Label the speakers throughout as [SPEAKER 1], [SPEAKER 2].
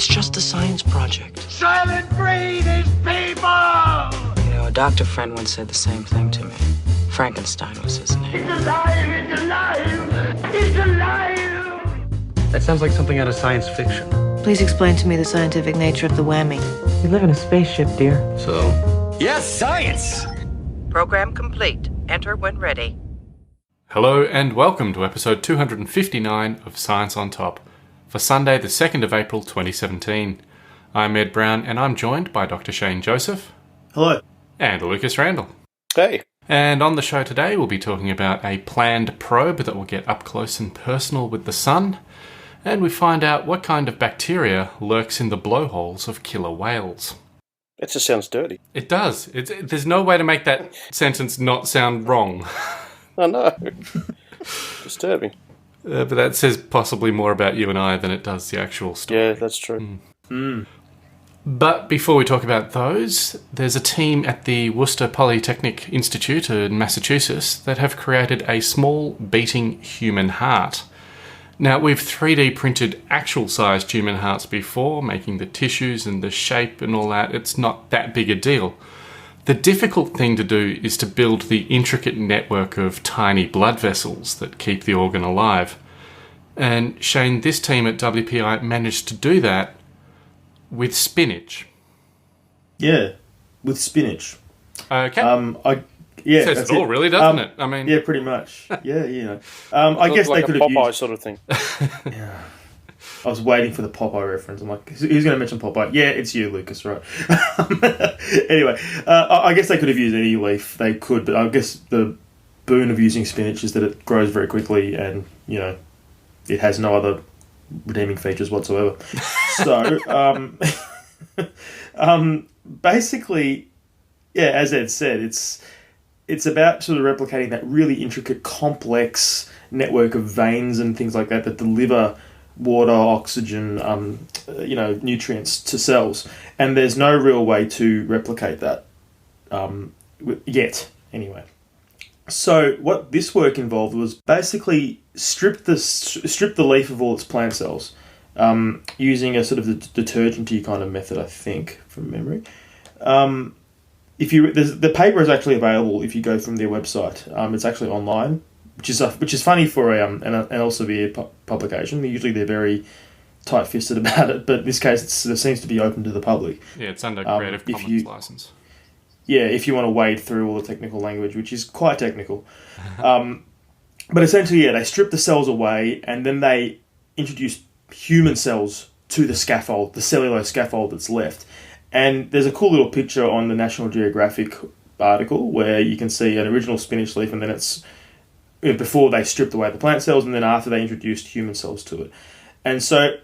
[SPEAKER 1] It's just a science project.
[SPEAKER 2] Silent breed is people!
[SPEAKER 1] You know, a doctor friend once said the same thing to me. Frankenstein was his name.
[SPEAKER 2] It's alive! It's alive! It's alive!
[SPEAKER 3] That sounds like something out of science fiction.
[SPEAKER 4] Please explain to me the scientific nature of the whammy.
[SPEAKER 3] You live in a spaceship, dear.
[SPEAKER 5] So? Yes, science!
[SPEAKER 6] Program complete. Enter when ready.
[SPEAKER 7] Hello and welcome to episode 259 of Science on Top for Sunday the 2nd of April 2017. I'm Ed Brown and I'm joined by Dr. Shane Joseph.
[SPEAKER 8] Hello.
[SPEAKER 7] And Lucas Randall.
[SPEAKER 8] Hey.
[SPEAKER 7] And on the show today we'll be talking about a planned probe that will get up close and personal with the sun, and we find out what kind of bacteria lurks in the blowholes of killer whales.
[SPEAKER 8] That just sounds dirty.
[SPEAKER 7] It does. There's no way to make that sentence not sound wrong.
[SPEAKER 8] Oh no. Disturbing.
[SPEAKER 7] But that says possibly more about you and I than it does the actual story.
[SPEAKER 8] Yeah, that's true.
[SPEAKER 7] But before we talk about those, there's a team at the Worcester Polytechnic Institute in Massachusetts that have created a small beating human heart. Now, we've 3D printed actual-sized human hearts before, making the tissues and the shape and all that. It's not that big a deal. The difficult thing to do is to build the intricate network of tiny blood vessels that keep the organ alive. And Shane, this team at WPI managed to do that with spinach.
[SPEAKER 8] Yeah, with spinach.
[SPEAKER 7] Okay.
[SPEAKER 8] Yeah,
[SPEAKER 7] says
[SPEAKER 8] that's
[SPEAKER 7] it all, really, doesn't it? I mean,
[SPEAKER 8] yeah, pretty much. Yeah, you know. I guess
[SPEAKER 5] like
[SPEAKER 8] they could
[SPEAKER 5] a
[SPEAKER 8] have
[SPEAKER 5] Popeye
[SPEAKER 8] used.
[SPEAKER 5] sort of thing.
[SPEAKER 8] Yeah. I was waiting for the Popeye reference. I'm like, who's going to mention Popeye? Yeah, it's you, Lucas, right? Anyway, I guess they could have used any leaf they could, but I guess the boon of using spinach is that it grows very quickly and, you know, it has no other redeeming features whatsoever. So, basically, yeah, as Ed said, it's about sort of replicating that really intricate, complex network of veins and things like that deliver water, oxygen, nutrients to cells. And there's no real way to replicate that yet, anyway. So what this work involved was basically strip the leaf of all its plant cells using a sort of detergent-y kind of method, I think, from memory. The paper is actually available if you go from their website. It's actually online, which is funny for an Elsevier publication. Usually they're very tight-fisted about it, but in this case it seems to be open to the public.
[SPEAKER 7] Yeah, it's under Creative Commons license.
[SPEAKER 8] Yeah, if you want to wade through all the technical language, which is quite technical. But essentially, yeah, they strip the cells away and then they introduce human cells to the scaffold, the cellulose scaffold that's left. And there's a cool little picture on the National Geographic article where you can see an original spinach leaf, and then it's before they stripped away the plant cells and then after they introduced human cells to it. And so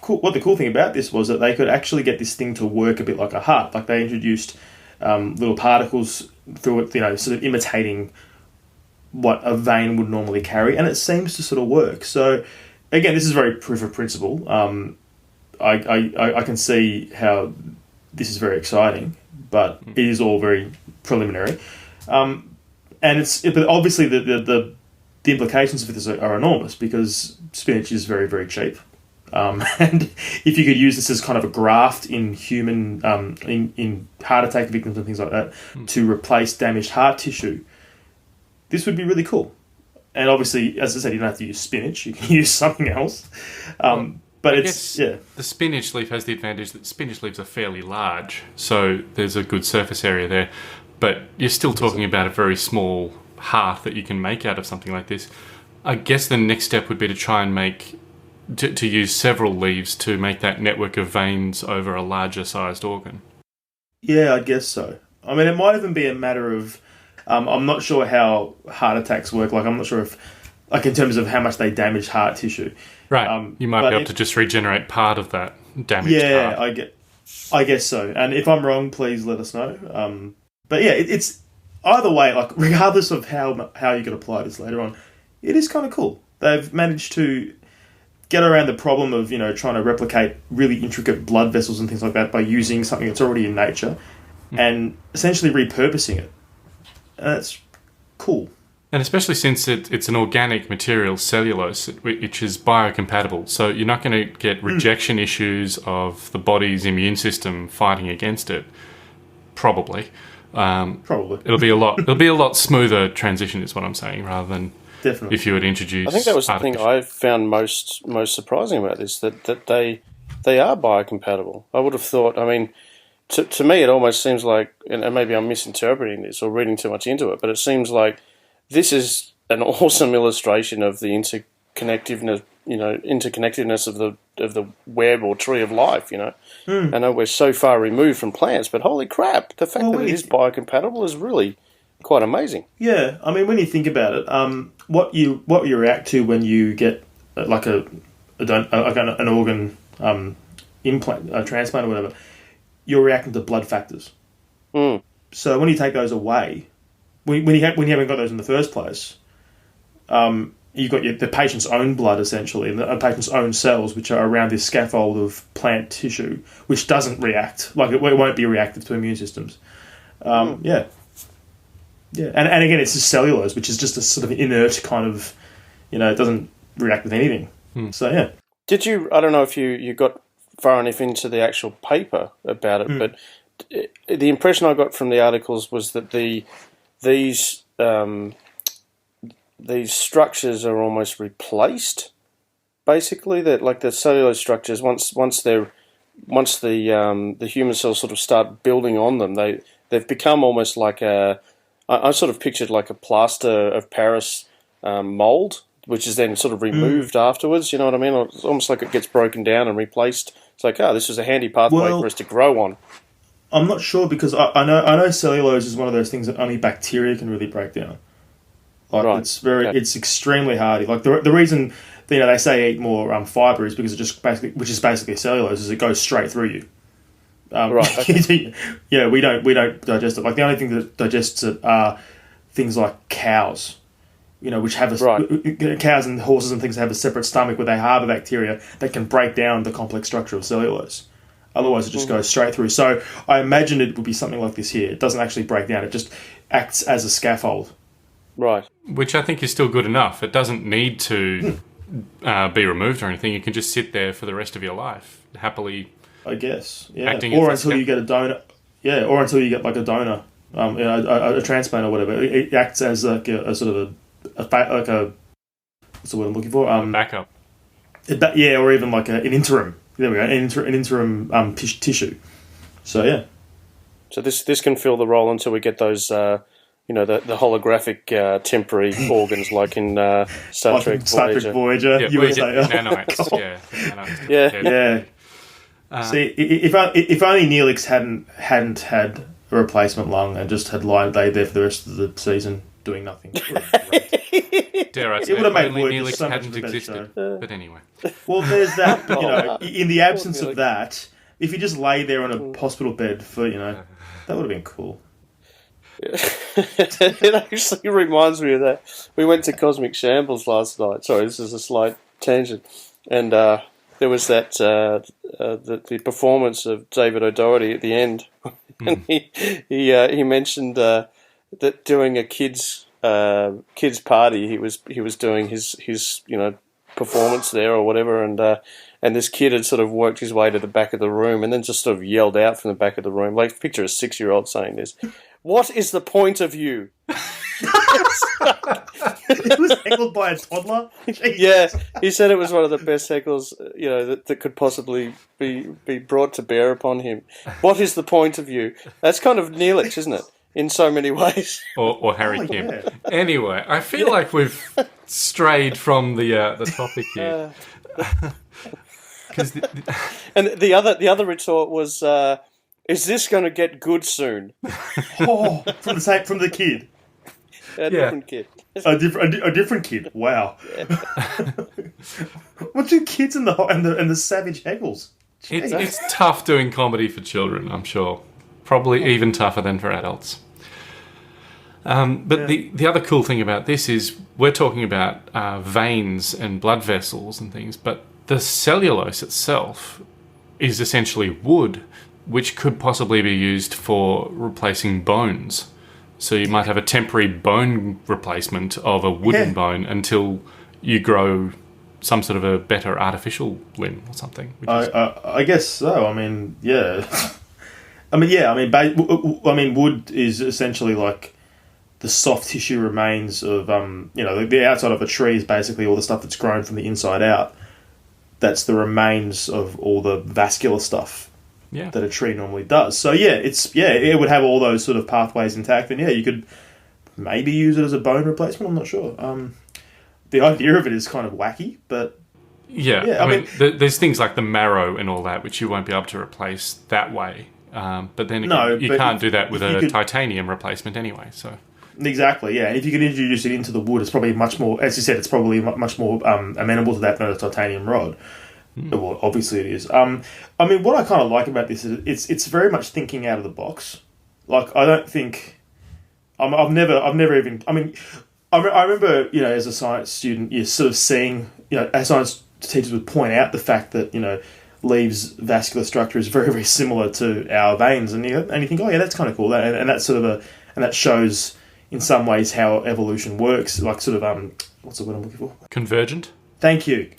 [SPEAKER 8] what the cool thing about this was that they could actually get this thing to work a bit like a heart. Like they introduced little particles through it, you know, sort of imitating what a vein would normally carry, and it seems to sort of work. So again, this is very proof of principle. I can see how this is very exciting, but it is all very preliminary. But obviously the implications of this are enormous because spinach is very, very cheap. And if you could use this as kind of a graft in human, in heart attack victims and things like that, to replace damaged heart tissue, this would be really cool. And obviously, as I said, you don't have to use spinach; you can use something else. But
[SPEAKER 7] the spinach leaf has the advantage that spinach leaves are fairly large, so there's a good surface area there. But you're still talking about a very small heart that you can make out of something like this. I guess the next step would be to try and to use several leaves to make that network of veins over a larger sized organ.
[SPEAKER 8] Yeah, I guess so. I mean, it might even be a matter of I'm not sure how heart attacks work. Like, I'm not sure if, like, in terms of how much they damage heart tissue.
[SPEAKER 7] Right. You might be able to just regenerate part of that damaged heart.
[SPEAKER 8] Yeah, I guess so. And if I'm wrong, please let us know. But yeah, it's either way, like, regardless of how you can apply this later on, it is kind of cool. They've managed to get around the problem of, you know, trying to replicate really intricate blood vessels and things like that by using something that's already in nature and essentially repurposing it. And that's cool.
[SPEAKER 7] And especially since it's an organic material, cellulose, which is biocompatible. So you're not going to get rejection issues of the body's immune system fighting against it. Probably.
[SPEAKER 8] Probably.
[SPEAKER 7] It'll be a lot smoother transition, is what I'm saying, rather than
[SPEAKER 8] Definitely.
[SPEAKER 7] if you had introduced.
[SPEAKER 9] I think that was the thing I found most surprising about this, that they are biocompatible. I would have thought, I mean, to me it almost seems like, and maybe I'm misinterpreting this or reading too much into it, but it seems like this is an awesome illustration of the interconnectedness of the web or tree of life. I know we're so far removed from plants, but holy crap, the fact that it is biocompatible is really quite amazing. Yeah,
[SPEAKER 8] I mean, when you think about it, what you react to when you get like an organ implant, a transplant or whatever, you're reacting to blood factors. So when you take those away, when you haven't got those in the first place, you've got the patient's own blood, essentially, and the patient's own cells, which are around this scaffold of plant tissue, which doesn't react. Like, it won't be reactive to immune systems. Yeah. And again, it's just cellulose, which is just a sort of inert kind of, it doesn't react with anything. So, yeah.
[SPEAKER 9] Did you, I don't know if you got far enough into the actual paper about it, but the impression I got from the articles was that these structures are almost replaced, basically. That, like, the cellulose structures, once the human cells sort of start building on them, they've become almost like I sort of pictured like a plaster of Paris mold, which is then sort of removed afterwards. You know what I mean? It's almost like it gets broken down and replaced. It's like, this was a handy pathway for us to grow on.
[SPEAKER 8] I'm not sure, because I know cellulose is one of those things that only bacteria can really break down. Like, right. It's extremely hardy. Like, the reason they say eat more fiber is because it just which is basically cellulose, is it goes straight through you.
[SPEAKER 9] Right. Okay.
[SPEAKER 8] We don't digest it. Like, the only thing that digests it are things like cows, which have cows and horses and things have a separate stomach where they harbour bacteria that can break down the complex structure of cellulose. Otherwise, it just goes straight through. So I imagine it would be something like this here. It doesn't actually break down. It just acts as a scaffold.
[SPEAKER 9] Right.
[SPEAKER 7] Which I think is still good enough. It doesn't need to be removed or anything. You can just sit there for the rest of your life, happily.
[SPEAKER 8] I guess, yeah. Or until you get a donor. Yeah, or until you get like a donor, a transplant or whatever. It acts as like a sort of a what's the word I'm looking for?
[SPEAKER 7] Backup.
[SPEAKER 8] Or even like an interim. There we go, an interim tissue. So yeah.
[SPEAKER 9] So this can fill the role until we get those, the holographic temporary organs, like in Star Trek
[SPEAKER 8] Voyager.
[SPEAKER 7] Yeah, nanites.
[SPEAKER 8] Yeah. See, if only Neelix hadn't had a replacement lung and just had laid there for the rest of the season doing nothing.
[SPEAKER 7] Dare I say,
[SPEAKER 8] it would have made
[SPEAKER 7] only
[SPEAKER 8] Voyager
[SPEAKER 7] Neelix
[SPEAKER 8] so much
[SPEAKER 7] hadn't
[SPEAKER 8] better
[SPEAKER 7] existed.
[SPEAKER 8] show.
[SPEAKER 7] But anyway.
[SPEAKER 8] Well, there's that. But, in the absence of that, if you just lay there on a hospital bed for, that would have been cool.
[SPEAKER 9] It actually reminds me of that. We went to Cosmic Shambles last night. Sorry, this is a slight tangent. And there was that the performance of David O'Doherty at the end, and he mentioned that during a kids party, he was doing his performance there or whatever, and this kid had sort of worked his way to the back of the room and then just sort of yelled out from the back of the room, like, picture a 6-year-old saying this. What is the point of you?
[SPEAKER 8] It was heckled by a toddler? Jesus.
[SPEAKER 9] Yeah, he said it was one of the best heckles, that could possibly be brought to bear upon him. What is the point of you? That's kind of Neelix, isn't it? In so many ways.
[SPEAKER 7] Or Harry Kim. Yeah. Anyway, I feel like we've strayed from the topic here.
[SPEAKER 9] And the other retort was, is this going to get good soon?
[SPEAKER 8] From the kid.
[SPEAKER 9] A different kid.
[SPEAKER 8] A different kid. Wow. Yeah. What do kids and the savage heckles?
[SPEAKER 7] It's tough doing comedy for children, I'm sure. Probably even tougher than for adults. But the other cool thing about this is we're talking about veins and blood vessels and things, but the cellulose itself is essentially wood, which could possibly be used for replacing bones. So you might have a temporary bone replacement of a wooden bone until you grow some sort of a better artificial limb or something.
[SPEAKER 8] I guess so. I mean, yeah. I mean, wood is essentially like the soft tissue remains of, the outside of a tree is basically all the stuff that's grown from the inside out. That's the remains of all the vascular stuff that a tree normally does. So it would have all those sort of pathways intact, and you could maybe use it as a bone replacement. I'm not sure. The idea of it is kind of wacky, but
[SPEAKER 7] I mean, there's things like the marrow and all that which you won't be able to replace that way. But then again, you can't do that with a titanium replacement anyway. So
[SPEAKER 8] exactly, yeah. And if you could introduce it into the wood, it's probably much more. As you said, it's probably much more amenable to that than a titanium rod. Well, obviously it is. I mean, what I kind of like about this is it's very much thinking out of the box. Like, I don't think I've never even. I mean, I remember, as a science student, you're sort of seeing, as science teachers would point out the fact that, leaves vascular structure is very, very similar to our veins, and you think, oh yeah, that's kind of cool, and that's sort of and that shows in some ways how evolution works, like sort of what's the word I'm looking for?
[SPEAKER 7] Convergent.
[SPEAKER 8] Thank you.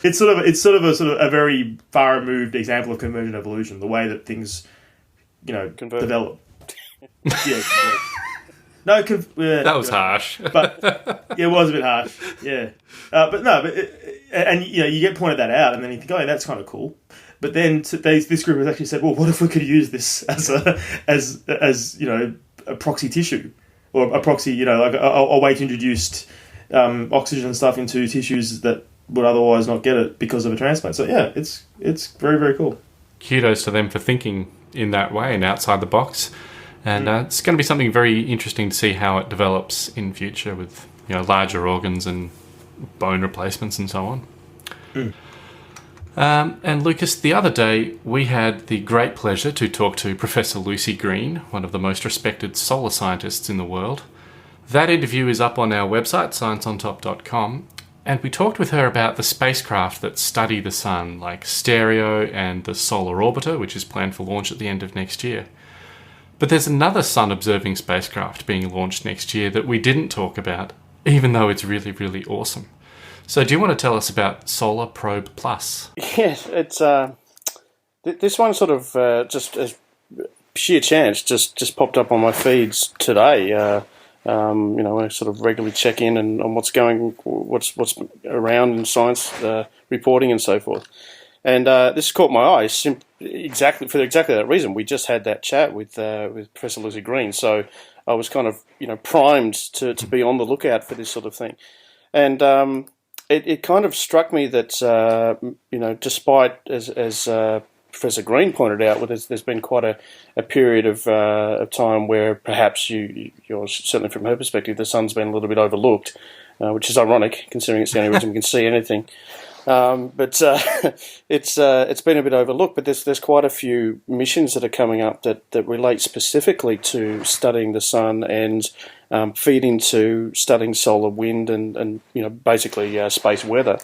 [SPEAKER 8] It's sort of a very far removed example of convergent evolution, the way that things, develop. Yeah. No,
[SPEAKER 7] that was harsh.
[SPEAKER 8] But it was a bit harsh. Yeah, you get pointed that out, and then you think, oh, that's kind of cool. But then this group has actually said, well, what if we could use this as a proxy tissue, or a proxy, like a way to introduce oxygen and stuff into tissues that would otherwise not get it because of a transplant. So yeah, it's very, very cool.
[SPEAKER 7] Kudos to them for thinking in that way and outside the box. And it's going to be something very interesting to see how it develops in future with larger organs and bone replacements and so on. And Lucas, the other day we had the great pleasure to talk to Professor Lucy Green, one of the most respected solar scientists in the world. That interview is up on our website, scienceontop.com, and we talked with her about the spacecraft that study the sun, like Stereo and the Solar Orbiter, which is planned for launch at the end of next year. But there's another sun-observing spacecraft being launched next year that we didn't talk about, even though it's really, really awesome. So do you want to tell us about Solar Probe Plus?
[SPEAKER 9] Yes, it's this one sort of just as sheer chance just popped up on my feeds today. I sort of regularly check in on what's around in science reporting and so forth. And this caught my eye exactly for that reason. We just had that chat with Professor Lucy Green, so I was kind of primed to be on the lookout for this sort of thing. And it kind of struck me that despite as Professor Green pointed out, there's been quite a period of time where perhaps you're certainly from her perspective, the sun's been a little bit overlooked, which is ironic considering it's the only reason we can see anything. But it's been a bit overlooked. But there's quite a few missions that are coming up that relate specifically to studying the sun and feed into studying solar wind and basically space weather.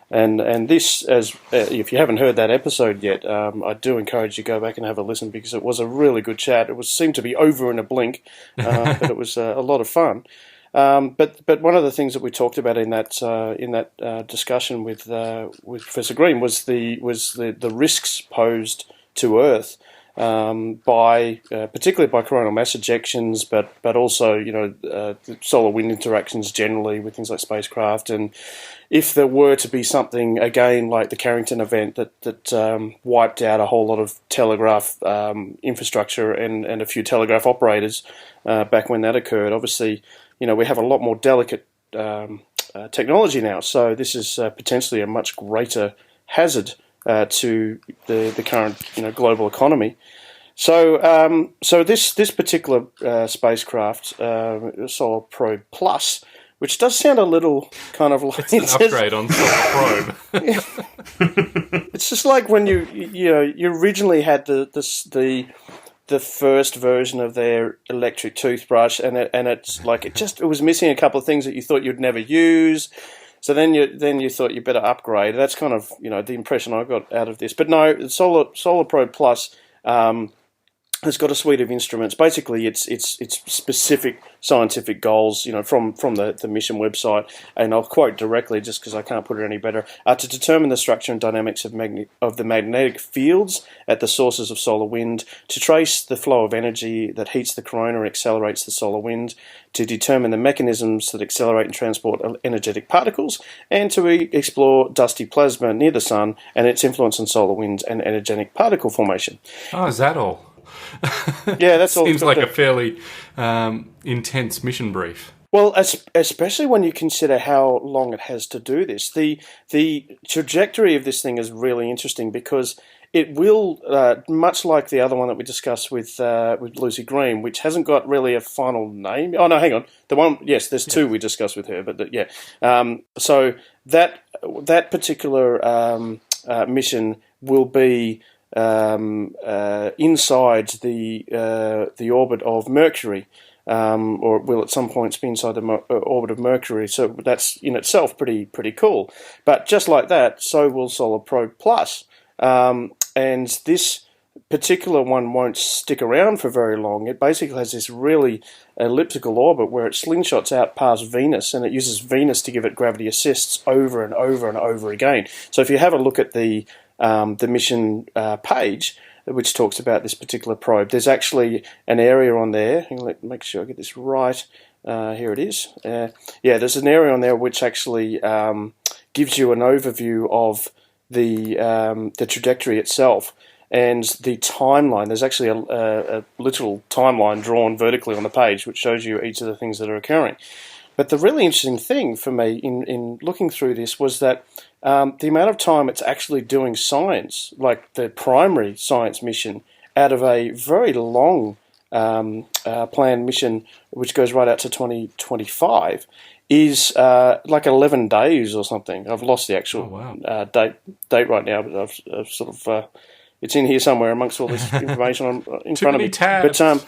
[SPEAKER 9] And this, as if you haven't heard that episode yet, I do encourage you to go back and have a listen because it was a really good chat. It seemed to be over in a blink, but it was a lot of fun. But one of the things that we talked about in that discussion with Professor Green was the risks posed to Earth particularly by coronal mass ejections, but also the solar wind interactions generally with things like spacecraft. And if there were to be something again like the Carrington event that wiped out a whole lot of telegraph infrastructure and a few telegraph operators back when that occurred, obviously. We have a lot more delicate technology now, so this is potentially a much greater hazard to the current global economy. So this particular spacecraft, Solar Probe Plus, which does sound a little kind of like
[SPEAKER 7] it's an upgrade on Solar Probe.
[SPEAKER 9] It's just like when you originally had the first version of their electric toothbrush, and it's like it was missing a couple of things that you thought you'd never use. So then you thought you better upgrade. That's kind of the impression I got out of this. But no, Solar Probe Plus has got a suite of instruments. Basically, it's specific scientific goals, from the mission website, and I'll quote directly just because I can't put it any better. To determine the structure and dynamics of the magnetic fields at the sources of solar wind, to trace the flow of energy that heats the corona and accelerates the solar wind, to determine the mechanisms that accelerate and transport energetic particles, and to explore dusty plasma near the sun and its influence on solar winds and energetic particle formation.
[SPEAKER 7] Oh, is that all?
[SPEAKER 9] Yeah, that's all.
[SPEAKER 7] Seems like a fairly intense mission brief.
[SPEAKER 9] Well, especially when you consider how long it has to do this. The trajectory of this thing is really interesting because it will, much like the other one that we discussed with Lucy Green, which hasn't got really a final name. Oh no, hang on. The one, yes, there's two we discussed with her, but yeah. So that particular mission will be inside the orbit of Mercury, or will at some point be inside the orbit of Mercury. So that's in itself pretty cool. But just like that, so will Solar Probe Plus. And this particular one won't stick around for very long. It basically has this really elliptical orbit where it slingshots out past Venus, and it uses Venus to give it gravity assists over and over and over again. So if you have a look at the mission page, which talks about this particular probe, there's actually an area on there. Let me make sure I get this right. Here it is. There's an area on there which actually gives you an overview of the trajectory itself and the timeline. There's actually a literal timeline drawn vertically on the page which shows you each of the things that are occurring. But the really interesting thing for me in looking through this was that the amount of time it's actually doing science, like the primary science mission, out of a very long planned mission which goes right out to 2025, is like 11 days or something. I've lost the actual date right now, but I've sort of it's in here somewhere amongst all this information in front of me.
[SPEAKER 7] Tabs.
[SPEAKER 9] But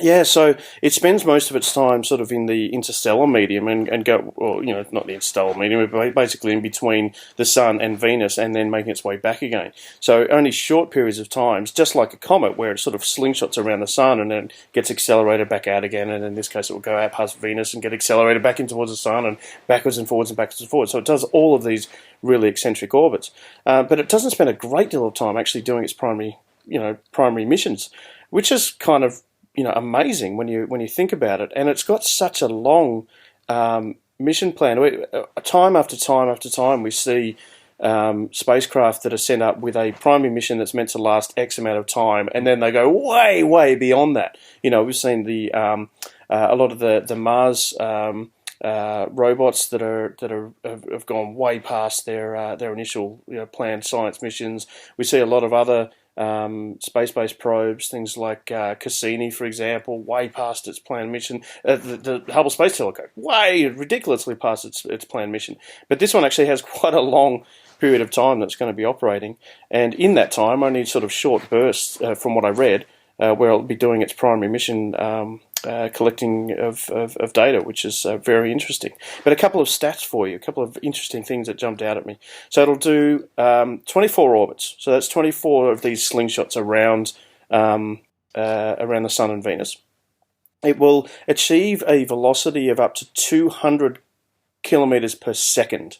[SPEAKER 9] yeah, so it spends most of its time sort of in the interstellar medium and go, well, not the interstellar medium, but basically in between the Sun and Venus, and then making its way back again. So only short periods of times, just like a comet, where it sort of slingshots around the Sun and then gets accelerated back out again, and in this case it will go out past Venus and get accelerated back in towards the Sun and backwards and forwards and backwards and forwards. So it does all of these really eccentric orbits. But it doesn't spend a great deal of time actually doing its primary missions, which is kind of amazing when you think about it. And it's got such a long mission plan. Time after time after time, we see spacecraft that are sent up with a primary mission that's meant to last X amount of time, and then they go way, way beyond that. We've seen a lot of the Mars robots that have gone way past their initial planned science missions. We see a lot of other space-based probes, things like Cassini, for example, way past its planned mission. The Hubble Space Telescope, way ridiculously past its planned mission. But this one actually has quite a long period of time that's going to be operating, and in that time, only sort of short bursts, from what I read, where it'll be doing its primary mission, collecting of data, which is very interesting. But a couple of stats for you, a couple of interesting things that jumped out at me. So it'll do 24 orbits. So that's 24 of these slingshots around the Sun and Venus. It will achieve a velocity of up to 200 kilometres per second.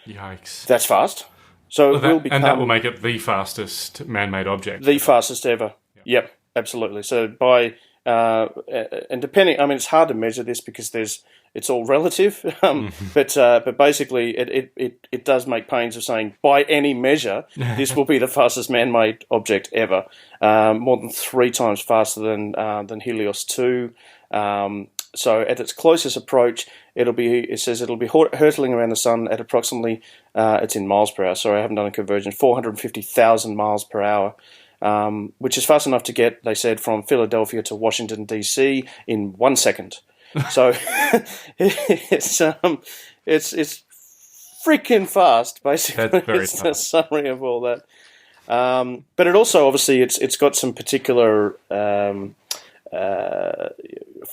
[SPEAKER 7] Yikes.
[SPEAKER 9] That's fast. So it will become...
[SPEAKER 7] And that will make it the fastest man-made object.
[SPEAKER 9] The fastest ever. Yep, absolutely. So by... and depending, it's hard to measure this because it's all relative, but basically it does make pains of saying by any measure this will be the fastest man-made object ever, more than 3 times faster than Helios 2. So at its closest approach, it'll be hurtling around the Sun at approximately, it's in miles per hour. Sorry, I haven't done a conversion. 450,000 miles per hour. Which is fast enough to get, they said, from Philadelphia to Washington, D.C. in 1 second. So it's freaking fast, basically.
[SPEAKER 7] That's very
[SPEAKER 9] fast. The summary of all that. But it also, obviously, it's got some particular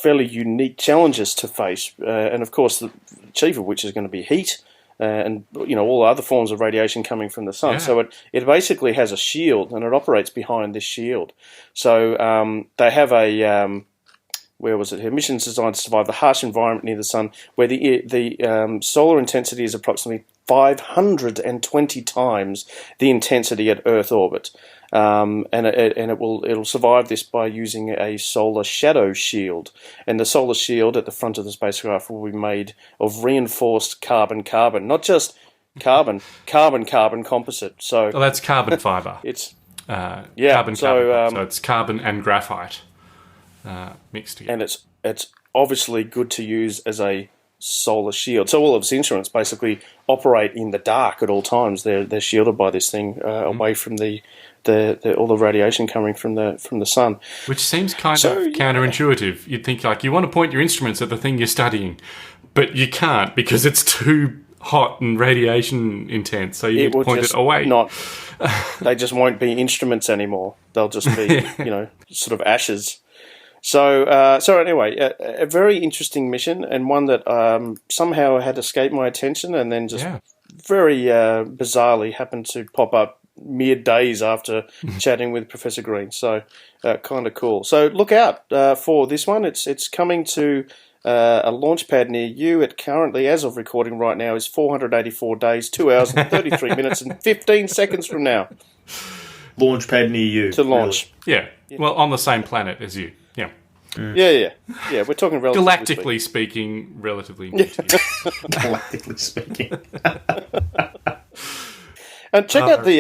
[SPEAKER 9] fairly unique challenges to face. And, of course, the chief of which is going to be heat. and all other forms of radiation coming from the sun.
[SPEAKER 7] Yeah.
[SPEAKER 9] So it basically has a shield, and it operates behind this shield. So they have a where was it? Her mission's designed to survive the harsh environment near the sun, where the solar intensity is approximately 520 times the intensity at Earth orbit. And it'll survive this by using a solar shadow shield. And the solar shield at the front of the spacecraft will be made of reinforced carbon-carbon, not just carbon composite. So
[SPEAKER 7] that's carbon fibre.
[SPEAKER 9] It's
[SPEAKER 7] carbon. So it's carbon and graphite mixed together.
[SPEAKER 9] And it's obviously good to use as a solar shield. So all of its instruments basically operate in the dark at all times. They're shielded by this thing away from all the radiation coming from the sun.
[SPEAKER 7] Which seems kind of counterintuitive. You'd think you want to point your instruments at the thing you're studying, but you can't because it's too hot and radiation intense. So you point it away.
[SPEAKER 9] They just won't be instruments anymore. They'll just be sort of ashes. So anyway, a very interesting mission, and one that somehow had escaped my attention, and then just very bizarrely happened to pop up mere days after chatting with Professor Green. So kind of cool. So look out for this one. It's coming to a launch pad near you. It currently, as of recording right now, is 484 days, 2 hours and 33 minutes and 15 seconds from now.
[SPEAKER 8] Launch pad near you.
[SPEAKER 9] To launch.
[SPEAKER 7] Really? Yeah. Well, on the same planet as you. Yeah.
[SPEAKER 9] Yeah. We're talking relatively
[SPEAKER 7] galactically speaking, relatively new to you.
[SPEAKER 8] Galactically speaking.
[SPEAKER 9] And check out the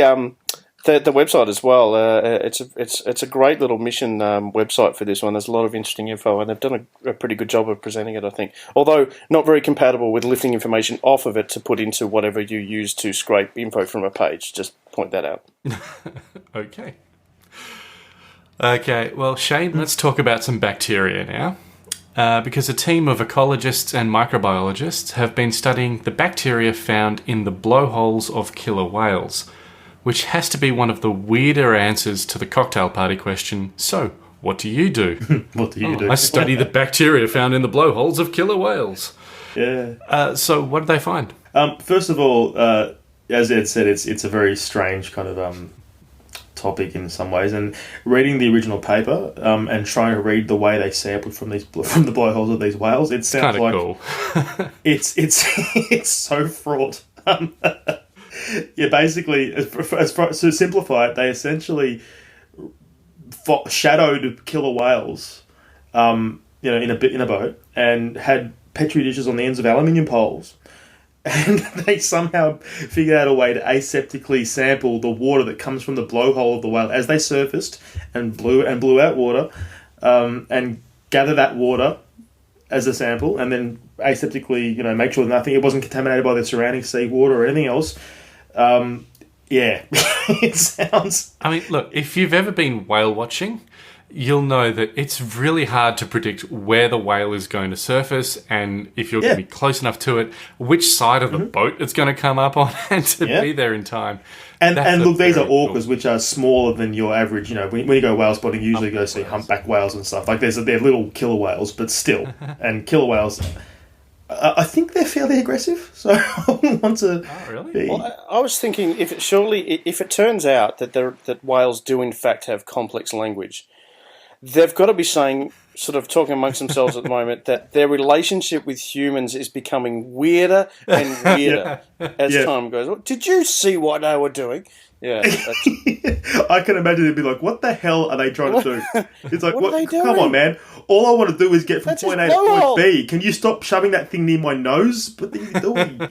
[SPEAKER 9] website as well. It's a great little mission website for this one. There's a lot of interesting info, and they've done a pretty good job of presenting it, I think. Although not very compatible with lifting information off of it to put into whatever you use to scrape info from a page. Just point that out.
[SPEAKER 7] Okay, well, Shane, let's talk about some bacteria now. Because a team of ecologists and microbiologists have been studying the bacteria found in the blowholes of killer whales, which has to be one of the weirder answers to the cocktail party question, so, what do you do?
[SPEAKER 8] What do you do?
[SPEAKER 7] I study the bacteria found in the blowholes of killer whales.
[SPEAKER 8] Yeah.
[SPEAKER 7] So, what did they find?
[SPEAKER 8] First of all, as Ed said, it's a very strange kind of topic in some ways, and reading the original paper and trying to read the way they sampled from the blowholes of these whales, it sounds
[SPEAKER 7] like cool.
[SPEAKER 8] it's so fraught. Basically, to simplify it, they essentially shadowed killer whales, in a boat, and had petri dishes on the ends of aluminium poles. And they somehow figured out a way to aseptically sample the water that comes from the blowhole of the whale as they surfaced and blew out water, and gather that water as a sample, and then aseptically, make sure that it wasn't contaminated by the surrounding seawater or anything else. It sounds.
[SPEAKER 7] I mean, look, if you've ever been whale watching, you'll know that it's really hard to predict where the whale is going to surface, and if you're going to be close enough to it, which side of the boat it's going to come up on, and to be there in time.
[SPEAKER 8] And look, these are orcas, which are smaller than your average. When you go whale spotting, you usually go see humpback whales and stuff. Like they're little killer whales, but still, and killer whales. I think they're fairly aggressive, so I wouldn't want to.
[SPEAKER 7] Oh, really?
[SPEAKER 8] Be...
[SPEAKER 9] Well, I was thinking if it turns out that whales do in fact have complex language, they've got to be talking amongst themselves at the moment, that their relationship with humans is becoming weirder and weirder as time goes on. Did you see what they were doing? Yeah.
[SPEAKER 8] I can imagine it'd be like, what the hell are they trying to do? It's like,
[SPEAKER 9] what are they doing?
[SPEAKER 8] Come on, man. All I want to do is get from point A to point B. Can you stop shoving that thing near my nose? But then you're doing,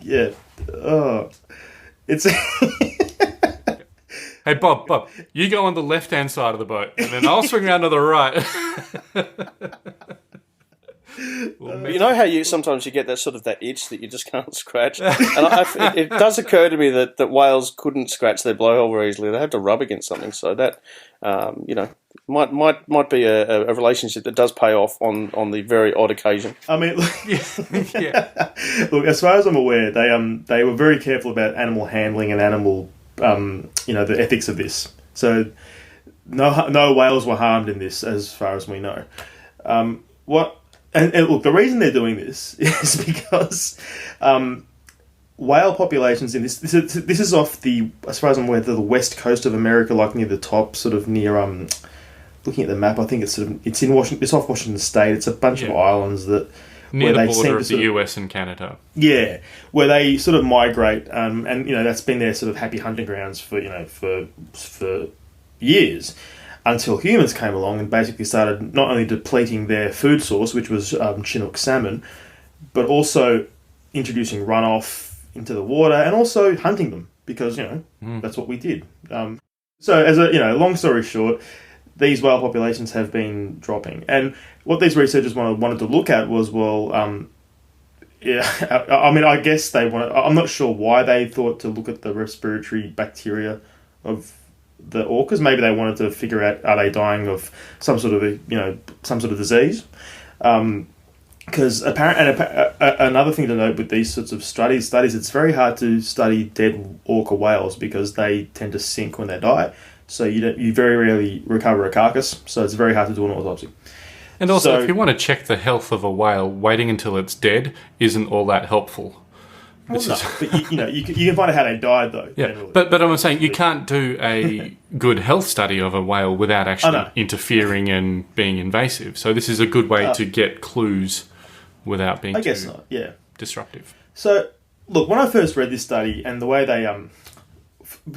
[SPEAKER 8] Oh. It's...
[SPEAKER 7] Hey, Bob, you go on the left-hand side of the boat, and then I'll swing around to the right.
[SPEAKER 9] You know how sometimes you get that itch that you just can't scratch? And it does occur to me that whales couldn't scratch their blowhole very easily. They have to rub against something. So that, might be a relationship that does pay off on the very odd occasion.
[SPEAKER 8] I mean, look, as far as I'm aware, they were very careful about animal handling and animal... the ethics of this. So no whales were harmed in this, as far as we know. And look, the reason they're doing this is because whale populations in this is off the, as far as I'm aware, the west coast of America, like near the top, sort of near looking at the map, I think it's in Washington. It's off Washington State. It's a bunch of islands that
[SPEAKER 7] near the border of the US and Canada. Yeah,
[SPEAKER 8] where they sort of migrate, and that's been their sort of happy hunting grounds for for years, until humans came along and basically started not only depleting their food source, which was Chinook salmon, but also introducing runoff into the water and also hunting them, because that's what we did. So as a long story short, these whale populations have been dropping, and what these researchers wanted to look at was, I guess they wanted. I'm not sure why they thought to look at the respiratory bacteria of the orcas. Maybe they wanted to figure out, are they dying of some sort of disease. Because another thing to note with these sorts of studies, it's very hard to study dead orca whales because they tend to sink when they die. So you very rarely recover a carcass. So it's very hard to do an autopsy.
[SPEAKER 7] And also, if you want to check the health of a whale, waiting until it's dead isn't all that helpful.
[SPEAKER 8] But you can find out how they died, though.
[SPEAKER 7] Yeah, generally. But I'm saying you can't do a good health study of a whale without actually interfering and being invasive. So this is a good way to get clues without being disruptive. So, look, when I first read this study and the way they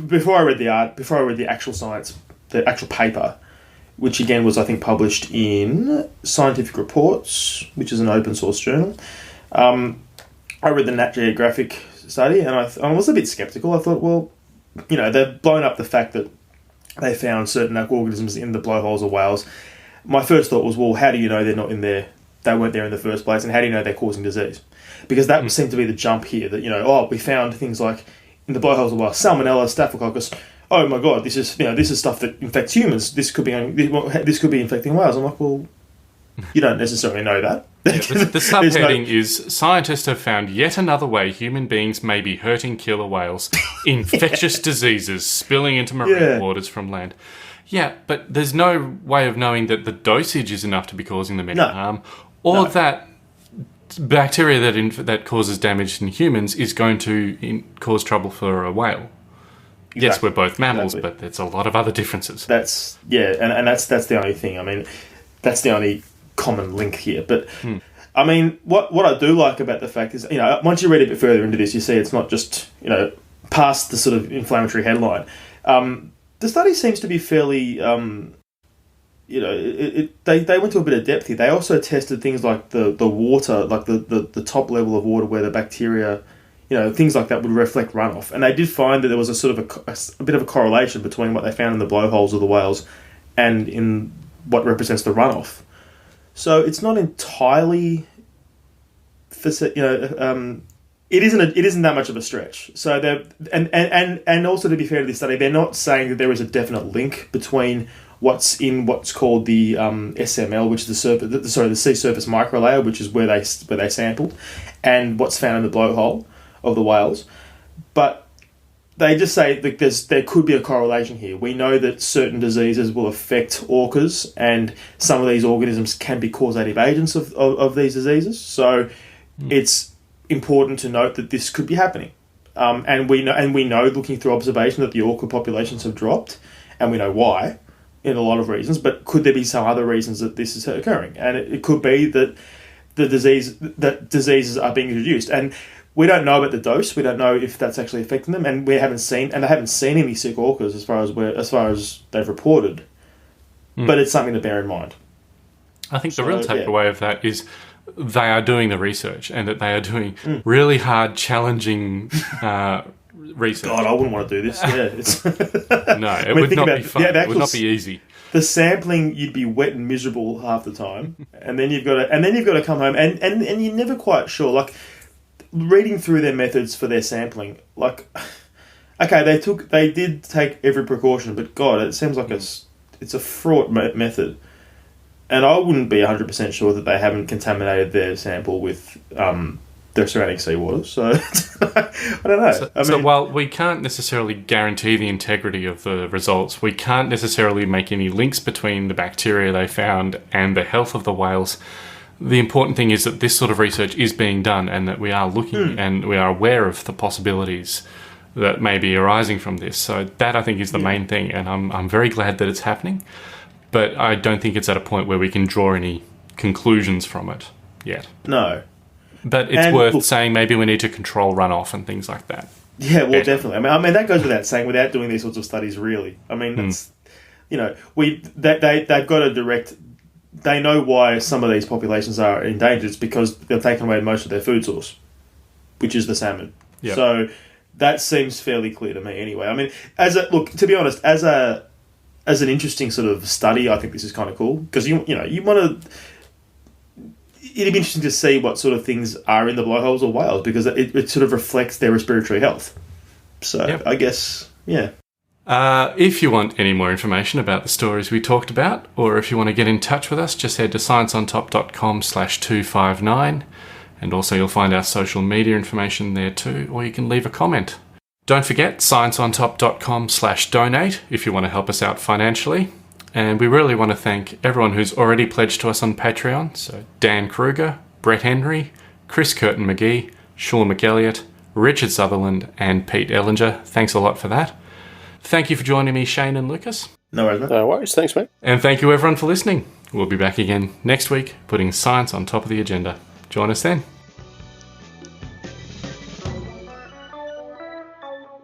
[SPEAKER 7] before I read the actual science, the actual paper, which again was, I think, published in Scientific Reports, which is an open source journal. I read the Nat Geographic study, and I was a bit skeptical. I thought, well, they've blown up the fact that they found certain organisms in the blowholes of whales. My first thought was, well, how do you know they're not in there? They weren't there in the first place, and how do you know they're causing disease? Because that seemed to be the jump here. That we found things like in the blowholes of whales, salmonella, staphylococcus. Oh my god, this is stuff that infects humans. This could be infecting whales. I'm like, well, you don't necessarily know that. The subheading is, scientists have found yet another way human beings may be hurting killer whales. Infectious diseases spilling into marine waters from land. Yeah, but there's no way of knowing that the dosage is enough to be causing them any harm, or that bacteria that causes damage in humans is going to cause trouble for a whale. Exactly. Yes, we're both mammals, but there's a lot of other differences.
[SPEAKER 8] That's the only thing. I mean, that's the only common link here. But I mean, what I do like about the fact is, once you read a bit further into this, you see it's not just past the sort of inflammatory headline. The study seems to be fairly, they went to a bit of depth here. They also tested things like the water, like the top level of water where the bacteria, things like that would reflect runoff. And they did find that there was a sort of a bit of a correlation between what they found in the blowholes of the whales and in what represents the runoff. So it's not entirely, it isn't that much of a stretch. So and also, to be fair to this study, they're not saying that there is a definite link between what's called the SML, which is the sea surface microlayer, which is where they sampled, and what's found in the blowhole of the whales. But they just say that there could be a correlation here. We know that certain diseases will affect orcas, and some of these organisms can be causative agents of these diseases. So it's important to note that this could be happening. And we know, looking through observation, that the orca populations have dropped, and we know why, in a lot of reasons. But could there be some other reasons that this is occurring? And it could be that diseases are being introduced, and we don't know about the dose. We don't know if that's actually affecting them, and they haven't seen any sick orcas as far as they've reported. But it's something to bear in mind.
[SPEAKER 7] I think the real takeaway of that is they are doing the research, and that they are doing really hard, challenging research.
[SPEAKER 8] God, I wouldn't want to do this. Yeah,
[SPEAKER 7] no, it would not be fun. It would not be easy.
[SPEAKER 8] The sampling, you'd be wet and miserable half the time, and then you've got to come home, and you're never quite sure. Like, reading through their methods for their sampling, like, okay, they did take every precaution, but God, it seems like it's a fraught method, and I wouldn't be 100% sure that they haven't contaminated their sample with the surrounding seawater. So I don't know.
[SPEAKER 7] So while we can't necessarily guarantee the integrity of the results, we can't necessarily make any links between the bacteria they found and the health of the whales. the important thing is that this sort of research is being done and that we are looking and we are aware of the possibilities that may be arising from this. So that, I think, is the main thing, and I'm very glad that it's happening, but I don't think it's at a point where we can draw any conclusions from it yet.
[SPEAKER 8] No.
[SPEAKER 7] But it's worth saying maybe we need to control runoff and things like that.
[SPEAKER 8] Yeah, well, definitely. I mean, that goes without saying, without doing these sorts of studies, really. I mean, that's, they've got a direct... They know why some of these populations are endangered. It's because they've taken away most of their food source, which is the salmon. Yep. So that seems fairly clear to me anyway. I mean, to be honest, as an interesting sort of study, I think this is kind of cool, because you want to... It'd be interesting to see what sort of things are in the blowholes of whales, because it sort of reflects their respiratory health. So I guess, yeah.
[SPEAKER 7] If you want any more information about the stories we talked about, or if you want to get in touch with us, just head to scienceontop.com/259, and also you'll find our social media information there too, or you can leave a comment. Don't forget scienceontop.com/donate if you want to help us out financially. And we really want to thank everyone who's already pledged to us on Patreon. So Dan Kruger, Brett Henry, Chris Curtin McGee, Sean McElliott, Richard Sutherland, and Pete Ellinger. Thanks a lot for that. Thank you for joining me, Shane and Lucas.
[SPEAKER 8] No worries, mate.
[SPEAKER 9] No worries. Thanks, mate.
[SPEAKER 7] And thank you everyone for listening. We'll be back again next week, putting science on top of the agenda. Join us then.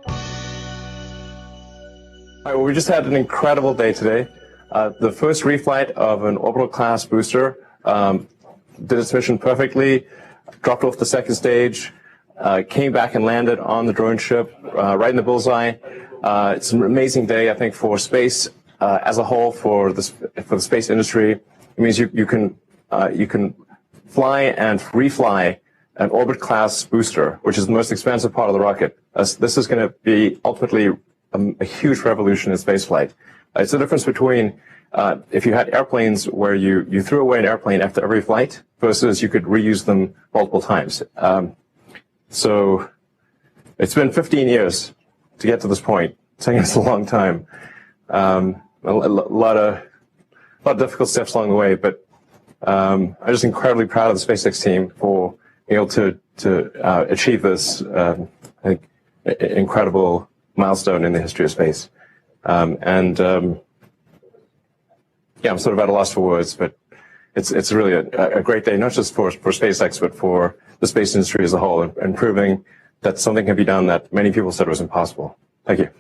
[SPEAKER 10] All right, well, we just had an incredible day today. The first reflight of an orbital class booster did its mission perfectly, dropped off the second stage, came back and landed on the drone ship right in the bullseye. It's an amazing day, I think, for space as a whole, for the space industry. It means you can fly and refly an orbit class booster, which is the most expensive part of the rocket. This is going to be ultimately a huge revolution in spaceflight. It's the difference between if you had airplanes where you threw away an airplane after every flight versus you could reuse them multiple times. So it's been 15 years to get to this point. It's taken us a long time. A lot of difficult steps along the way, but I'm just incredibly proud of the SpaceX team for being able to achieve this I think incredible milestone in the history of space. I'm sort of at a loss for words, but it's really a great day, not just for SpaceX, but for the space industry as a whole, and proving that something can be done that many people said was impossible. Thank you.